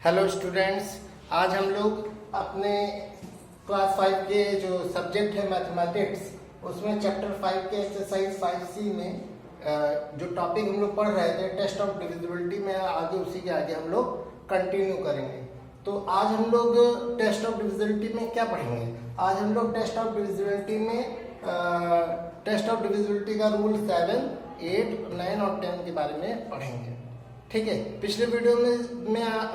Hello students, आज हम लोग अपने क्लास 5 के जो सब्जेक्ट है मैथमेटिक्स, उसमें चैप्टर 5 के एक्सरसाइज 5C में जो टॉपिक हम लोग पढ़ रहे थे टेस्ट ऑफ डिविजिबिलिटी में, आगे उसी के आगे हम लोग कंटिन्यू करेंगे। तो आज हम लोग टेस्ट ऑफ डिविजिबिलिटी में क्या पढ़ेंगे? आज हम लोग टेस्ट ऑफ डिविजिबिलिटी में टेस्ट ऑफ डिविजिबिलिटी का रूल 7, 8, 9 और 10 के बारे में पढ़ेंगे। ठीक है, पिछले वीडियो में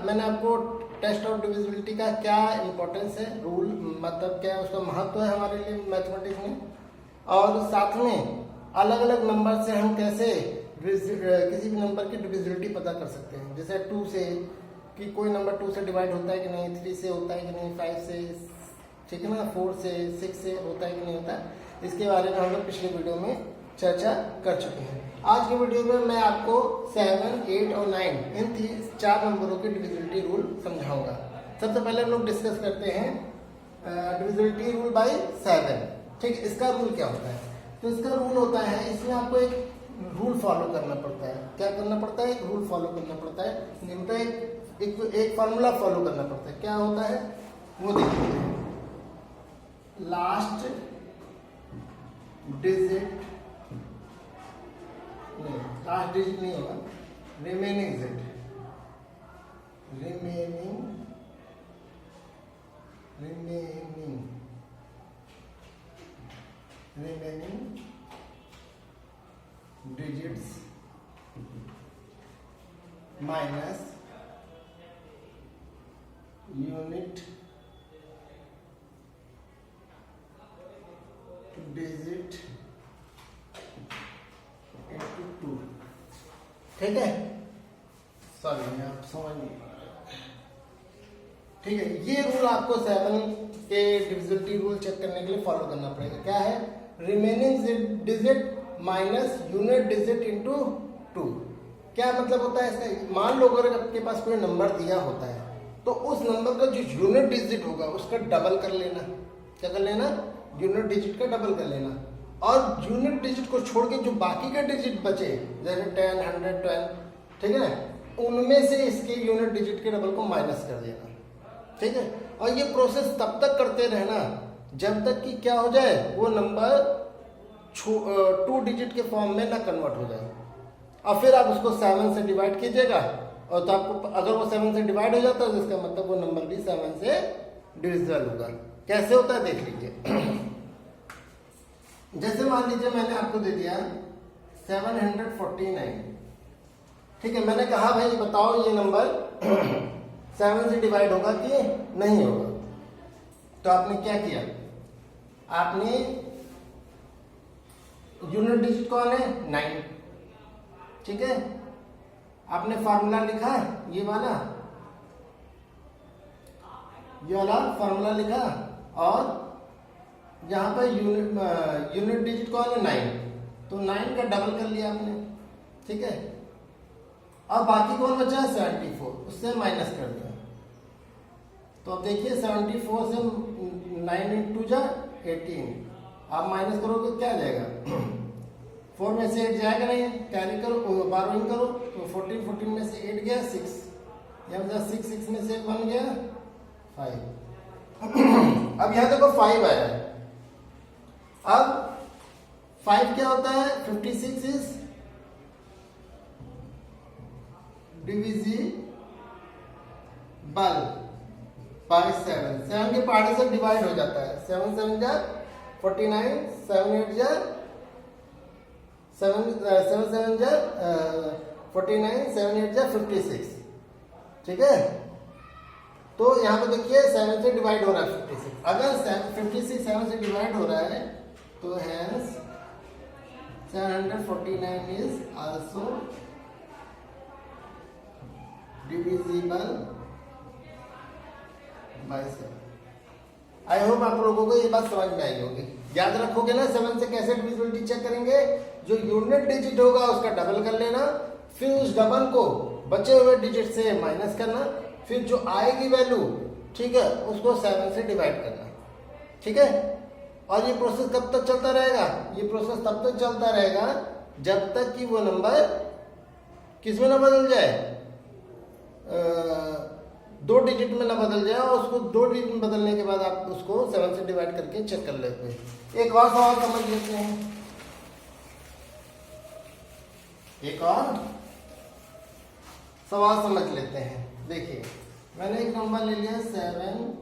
मैंने आपको टेस्ट ऑफ डिविजिबिलिटी का क्या इम्पोर्टेंस है, रूल मतलब क्या है, उसका महत्व है हमारे लिए मैथमेटिक्स में, और साथ में अलग अलग नंबर से हम कैसे किसी भी नंबर की डिविजिबिलिटी पता कर सकते हैं। जैसे 2 से कि कोई नंबर 2 से डिवाइड होता है कि नहीं, 3 से होता है कि नहीं, 5 से, ठीक है ना, 4 से, 6 से होता है कि नहीं होता, इसके बारे में हम लोग पिछले वीडियो में चर्चा कर चुके हैं। आज के वीडियो में मैं आपको 7, 8 और 9 इन 4 नंबरों की डिविजिबिलिटी रूल समझाऊंगा। सबसे पहले हम लोग डिस्कस करते हैं डिविजिबिलिटी रूल बाय 7। ठीक, इसका रूल क्या होता है? तो इसका रूल होता है, इसमें आपको एक रूल फॉलो करना पड़ता है। क्या करना पड़ता है? एक रूल फॉलो करना पड़ता है, मतलब एक फार्मूला फॉलो करना पड़ता है। क्या होता है वो देखिए, लास्ट डिजिट नहीं होगा, remaining digits minus unit digit into 2। ठीक है, सॉरी आप समझ नहीं पा रहे। ठीक है, ये रूल आपको 7 के डिविजिबिलिटी रूल चेक करने के लिए फॉलो करना पड़ेगा। क्या है? Remaining digit minus unit digit into 2। क्या मतलब होता है इसका? मान लो अगर आपके पास कोई नंबर दिया होता है तो उस नंबर का जो यूनिट डिजिट होगा उसका डबल कर लेना। क्या कर लेना? यूनिट डिजिट का डबल कर लेना, और यूनिट डिजिट को छोड़ के जो बाकी के डिजिट बचे, जैसे 10, 100, 12, ठीक है, उनमें से इसके यूनिट डिजिट के डबल को माइनस कर देना। ठीक है, और ये प्रोसेस तब तक करते रहना जब तक कि क्या हो जाए, वो नंबर 2 डिजिट के फॉर्म में ना कन्वर्ट हो जाए। और फिर आप उसको 7 से डिवाइड कीजिएगा, और तो आपको अगर वो 7 से डिवाइड हो जाता है तो इसका मतलब वो नंबर भी 7 से डिविजिबल होगा। कैसे होता है देख लीजिए। जैसे मान लीजिए मैंने आपको दे दिया 749। ठीक है, मैंने कहा भाई बताओ ये नंबर 7 से डिवाइड होगा कि नहीं होगा। तो आपने क्या किया? आपने यूनिट डिजिट कौन है? 9। ठीक है, आपने फार्मूला लिखा ये वाला फार्मूला लिखा, और यहाँ पर यूनिट डिजिट कौन है? 9। तो 9 का डबल कर लिया आपने। ठीक है, अब बाकी कौन बचा है? 74, उससे माइनस कर दिया। तो अब देखिए 74 से 9 इंटू जा 18, आप माइनस करोगे क्या आ जाएगा? 4 में से 8 जाएगा नहीं, कैरी करो, बारहवीं करो, तो 14 में से 8 गया 6, यहाँ 6 में से 1 गया 5। अब यहाँ देखो 5 आया है। अब 5 क्या होता है? 56 इज डिविजिबल बाय 7। 7 के पार्ट से डिवाइड हो जाता है। 7 7 जा 49, 7 8 जा 7 7 जा 49, 7 8 जा 56। ठीक है, तो यहाँ पे देखिए 7 से डिवाइड हो रहा है 56। अगर 56 7 से डिवाइड हो रहा है तो hence 749 is also divisible by 7। I hope आप लोगों को ये बात समझ में आई होगी। याद रखोगे ना 7 से कैसे डिविजिबिलिटी चेक करेंगे? जो यूनिट डिजिट होगा उसका डबल कर लेना, फिर उस डबल को बचे हुए डिजिट से माइनस करना, फिर जो आएगी वैल्यू, ठीक है, उसको 7 से डिवाइड करना। ठीक है, और ये प्रोसेस कब तक चलता रहेगा? ये प्रोसेस तब तक चलता रहेगा जब तक कि वो नंबर किस में ना बदल जाए, दो डिजिट में ना बदल जाए, और उसको दो डिजिट में बदलने के बाद आप उसको 7 से डिवाइड करके चेक कर लेते हैं। एक और सवाल समझ लेते हैं, एक और सवाल समझ लेते हैं। देखिए मैंने एक नंबर ले लिया 7,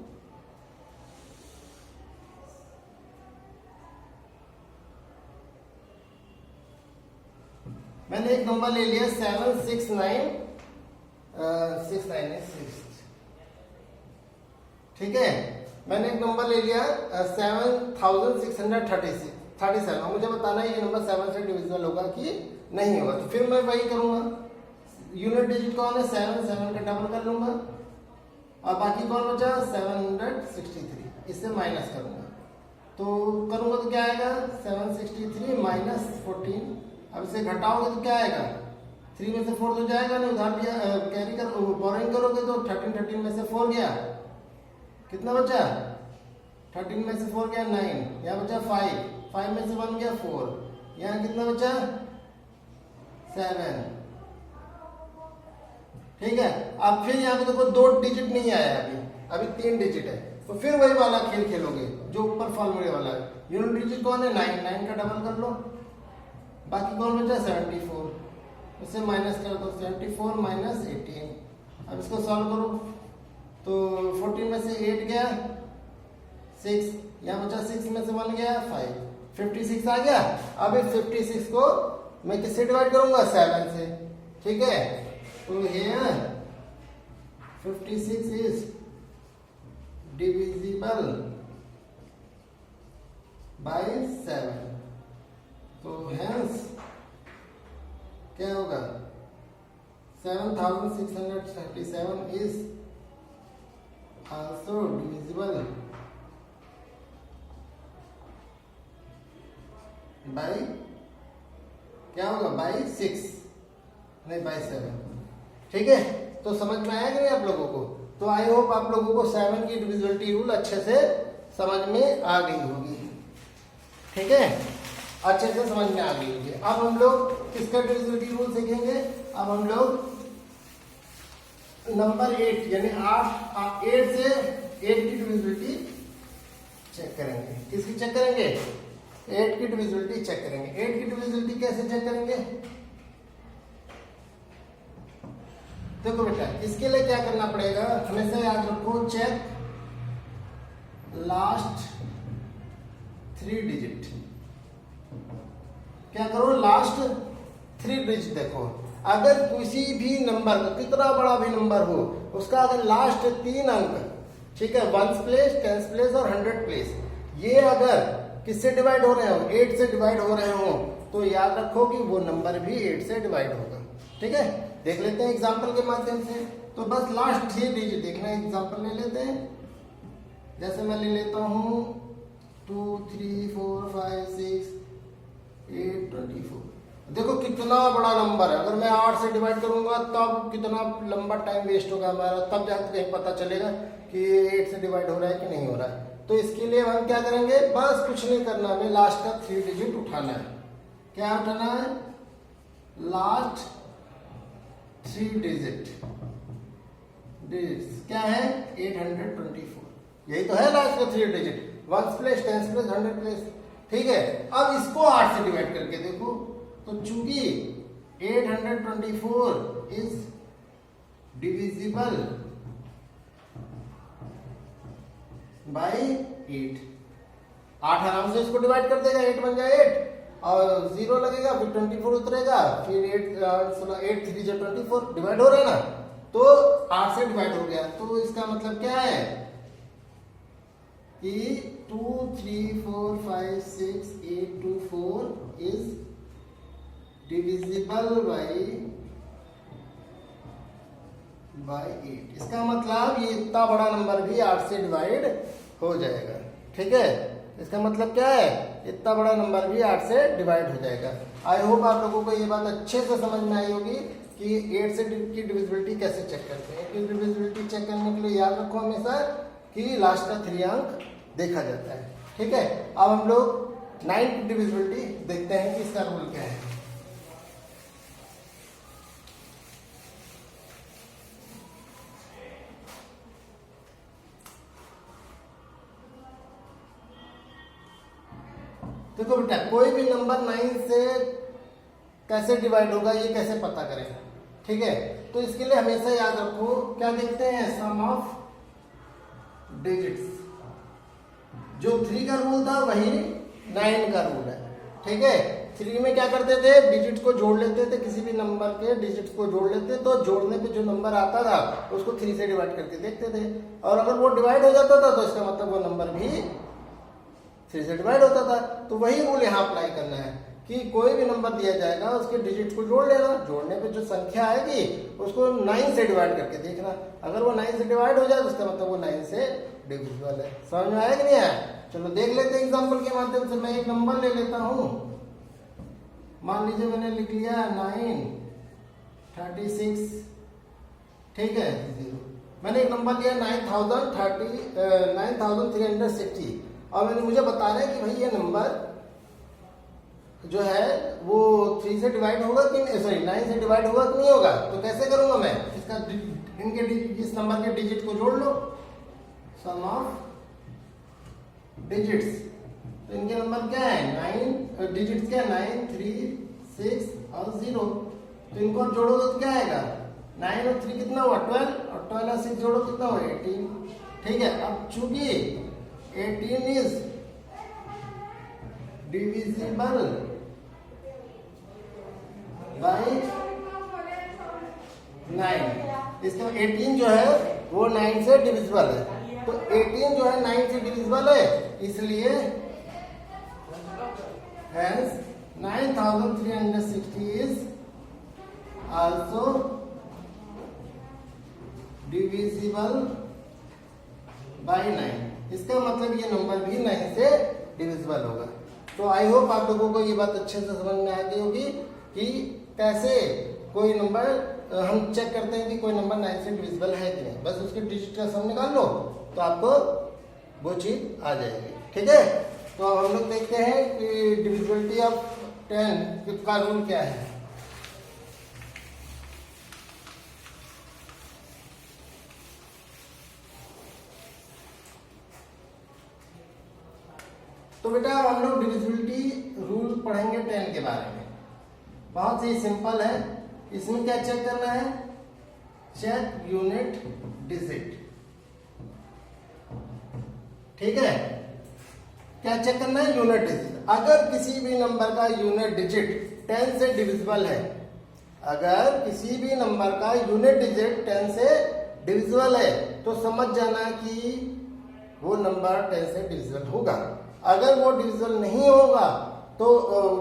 मैंने एक नंबर ले लिया 769 ठीक है। मैंने एक नंबर ले लिया 7637। मुझे बताना है ये नंबर 7 से डिविजिबल होगा कि नहीं होगा। तो फिर मैं वही करूंगा, यूनिट डिजिट कौन है 7, 7 का डबल कर लूंगा, और बाकी कौन बचा 763, इससे माइनस करूंगा। तो करूंगा तो क्या आएगा 763 माइनस 14। अब इसे घटाओगे तो क्या आएगा, 3 में से 4 तो जाएगा नहीं, उधार दिया कैरी कर बोरिंग करोगे तो 13 में से 4 गया, कितना बचा 13 में से 4 गया 9, यहाँ बचा 5 में से 1 गया 4, यहाँ कितना बचा 7। ठीक है। अब फिर यहाँ पे देखो 2 डिजिट नहीं आया, अभी 3 डिजिट है, तो फिर वही वाला खेल खेलोगे जो ऊपर फॉर्मूले वाला है। यूनिट डिजिट कौन है 9 का डबल कर लो, बाकी कौन बचा 74, उससे माइनस कर दो 74 माइनस 18। अब इसको सॉल्व करो तो 14 में से 8 गया 6, यहाँ बचा 6 में से 1 गया 5, 56 आ गया। अब इस 56 को मैं किससे डिवाइड करूंगा 7 से। ठीक है, तो here 56 is divisible by 7, तो hence क्या होगा 7637 is also divisible by क्या होगा by 6 नहीं by 7। ठीक है, तो समझ में आया कि नहीं आप लोगों को। तो आई होप आप लोगों को 7 की डिविजिबिलिटी रूल अच्छे से समझ में आ गई होगी। ठीक है, अच्छे से समझ में आ गई होगी। अब हम लोग किसका डिविजिबिलिटी रूल सीखेंगे, अब हम लोग नंबर 8 यानी 8 से 8 की डिविजिबिलिटी चेक करेंगे। किसकी चेक करेंगे 8 की डिविजिबिलिटी चेक करेंगे। 8 की डिविजिबिलिटी कैसे चेक करेंगे, देखो बेटा इसके लिए क्या करना पड़ेगा, हमेशा याद रखो चेक लास्ट 3 डिजिट। क्या करो लास्ट 3 डिजिट देखो, अगर किसी भी नंबर का कितना बड़ा भी नंबर हो उसका अगर लास्ट 3 अंक, ठीक है 1s प्लेस 10s प्लेस और 100 प्लेस, ये अगर किससे डिवाइड हो रहे हो 8 से डिवाइड हो रहे हो, तो याद रखो कि वो नंबर भी 8 से डिवाइड होगा। ठीक है, देख लेते हैं एग्जाम्पल के माध्यम से। तो बस लास्ट 3 डिजिट देखना है, एग्जाम्पल ले लेते हैं। जैसे मैं ले लेता हूं 2 3 4 5 6 8 24। देखो कितना बड़ा नंबर है, अगर मैं 8 से डिवाइड करूंगा तब कितना लंबा टाइम वेस्ट होगा हमारा, तब जाकर कहीं पता चलेगा कि 8 से डिवाइड हो रहा है कि नहीं हो रहा है। तो इसके लिए हम क्या करेंगे, बस कुछ नहीं करना, हमें लास्ट का 3 डिजिट उठाना है। क्या उठाना है, लास्ट 3 डिजिट क्या है 824, यही तो है लास्ट का 3 digit, 1s place 10s place 100 place. ठीक है, अब इसको 8 से डिवाइड करके देखो, तो चूंकि 824 इज डिविजिबल बाय 8, 8 आराम से इसको डिवाइड कर देगा, 8 बन जाए 8 और 0 लगेगा, फिर 24 उतरेगा, फिर 8 3 जा 24 डिवाइड हो रहा है ना, तो 8 से डिवाइड हो गया। तो इसका मतलब क्या है कि 2 3 4 5 6 8 2 4 इज डिविजिबल बाय 8। इसका मतलब ये इतना बड़ा नंबर भी 8 से डिवाइड हो जाएगा। ठीक है, इसका मतलब क्या है, इतना बड़ा नंबर भी 8 से डिवाइड हो जाएगा। आई होप आप लोगों को ये बात अच्छे से समझ में आई होगी कि 8 से की डिविजिबिलिटी कैसे चेक करते हैं। डिविजिबिलिटी चेक करने के लिए याद रखो हमेशा कि लास्ट का 3 अंक देखा जाता है। ठीक है, अब हम लोग 9 की डिविजिबिलिटी देखते हैं कि इसका रूल क्या है। देखो बेटा, कोई भी नंबर 9 से कैसे डिवाइड होगा ये कैसे पता करें, ठीक है। तो इसके लिए हमेशा याद रखो, क्या देखते हैं, सम ऑफ डिजिट्स। जो 3 का रूल था वही 9 का रूल है, ठीक है। 3 में क्या करते थे, डिजिट्स को जोड़ लेते थे, किसी भी नंबर के डिजिट्स को जोड़ लेते, तो जोड़ने पे जो नंबर आता था उसको 3 से डिवाइड करके देखते थे, और अगर वो डिवाइड हो जाता था तो इसका मतलब वो नंबर भी 3 से डिवाइड होता था। तो वही रूल यहाँ अप्लाई करना है कि कोई भी नंबर दिया जाएगा उसके डिजिट्स को जोड़ लेना, जोड़ने पे जो संख्या आएगी उसको 9 से डिवाइड करके देखना, अगर वो 9 से डिवाइड हो जाए तो उसका मतलब वो 9 से डिविजिबल है। समझ में आया कि नहीं आया? चलो देख लेते हैं एग्जांपल के माध्यम से। मैं एक नंबर ले लेता हूं, मान लीजिए मैंने लिख लिया 936, ठीक है, 0। मैंने एक नंबर लिया 9360 और मैंने मुझे बताना है कि भाई ये नंबर जो है वो 3 से डिवाइड होगा कि, सॉरी 9 से डिवाइड होगा कि नहीं होगा। तो कैसे करूंगा मैं इसका, इस नंबर के डिजिट को जोड़ लो, सम ऑफ डिजिट्स। तो इनके नंबर क्या है, 9 डिजिट्स क्या है, 9, 3, 6 और 0। तो इनको आप जोड़ोगे तो क्या आएगा, 9 और 3 कितना हुआ, 12, और 12 और 6 जोड़ो कितना हुआ, 18, ठीक है। अब चूंकि 18 इज डिविजिबल बाय 9, इसका 18 जो है वो 9 से डिविजिबल है, तो 18 जो है 9 से डिविजिबल है, इसलिए hence 9360 is also divisible by 9। इसका मतलब ये नंबर भी 9 से डिविजिबल होगा। तो आई होप आप लोगों को ये बात अच्छे से समझ में आ गई होगी कि कैसे कोई नंबर हम चेक करते हैं कि कोई नंबर 9 से डिविजिबल है कि नहीं। बस उसके डिजिट का सम निकाल लो तो आपको वो चीज आ जाएगी, ठीक है। तो अब हम लोग देखते हैं कि डिविजिबिलिटी ऑफ 10 का रूल क्या है। तो बेटा हम लोग डिविजिबिलिटी रूल पढ़ेंगे 10 के बारे में। बहुत ही सिंपल है, इसमें क्या चेक करना है, चेक यूनिट डिजिट, ठीक है। क्या चेक करना है, यूनिट डिजिट। अगर किसी भी नंबर का यूनिट डिजिट 10 से डिविजिबल है, अगर किसी भी नंबर का यूनिट डिजिट 10 से डिविजिबल है तो समझ जाना कि वो नंबर 10 से डिविजिबल होगा। अगर वो डिविजिबल नहीं होगा तो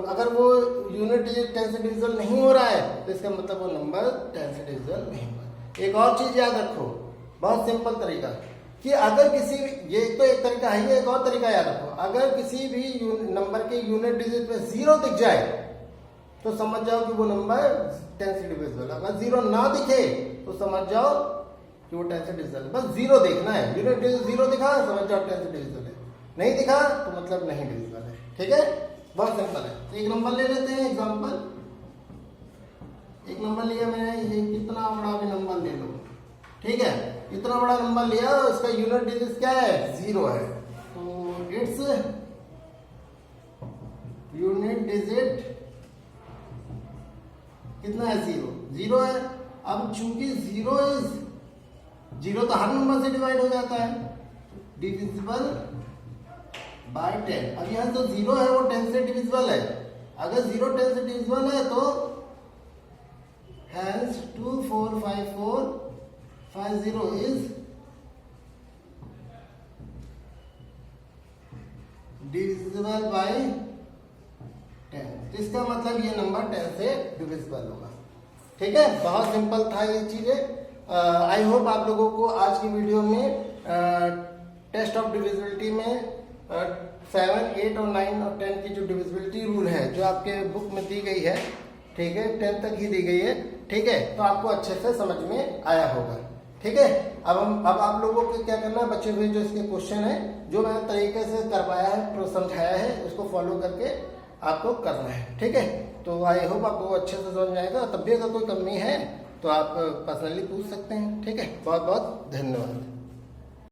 अगर वो यूनिट डिजिट 10 से डिविजिबल नहीं हो रहा है तो इसका मतलब वो नंबर 10 से डिविजिबल नहीं होगा। एक और चीज याद रखो, बहुत सिंपल तरीका, कि अगर किसी भी, ये तो एक तरीका है, एक और तरीका याद रखो, अगर किसी भी नंबर के यूनिट डिजिट पे 0 दिख जाए तो समझ जाओ कि वो नंबर 10 से डिविजिबल है। अगर 0 ना दिखे तो समझ जाओ कि वो 10 से डिविजिबल है। बस 0 देखना है, यूनिट डिजिट 0 दिखा समझ जाओ 10 से डिविजिबल है, नहीं दिखा तो मतलब नहीं डिविजिबल है, ठीक है। बहुत सिंपल है। तो एक नंबर ले लेते हैं एग्जांपल। एक नंबर लिया मैंने, ये कितना बड़ा भी नंबर ले लो, ठीक है, इतना बड़ा नंबर लिया, इसका यूनिट डिजिट क्या है, 0 है, तो इट्स यूनिट डिजिट कितना है, 0 है। अब चूंकि 0 तो हर नंबर से डिवाइड हो जाता है, डिविजिबल बाय 10। अब यहाँ जो 0 है वो 10 से डिविजिबल है, अगर 0 10 से डिविजिबल है तो hence 245450 is divisible by 10। तो इसका मतलब ये नंबर 10 से डिविजिबल होगा, ठीक है। बहुत सिंपल था ये चीजें। आई होप आप लोगों को आज की वीडियो में टेस्ट ऑफ डिविजिबिलिटी में 7, 8 और 9 और 10 की जो डिविजिबिलिटी रूल है जो आपके बुक में दी गई है, ठीक है, 10 तक ही दी गई है, ठीक है, तो आपको अच्छे से समझ में आया होगा, ठीक है। अब आप लोगों को क्या करना है, बचे हुए जो इसके क्वेश्चन है जो मैंने तरीके से करवाया है, समझाया है, उसको फॉलो करके आपको करना है, ठीक है। तो आई होप आपको अच्छे से समझ में आएगा। तब भी अगर कोई कमी है तो आप पर्सनली पूछ सकते हैं, ठीक है। बहुत बहुत धन्यवाद।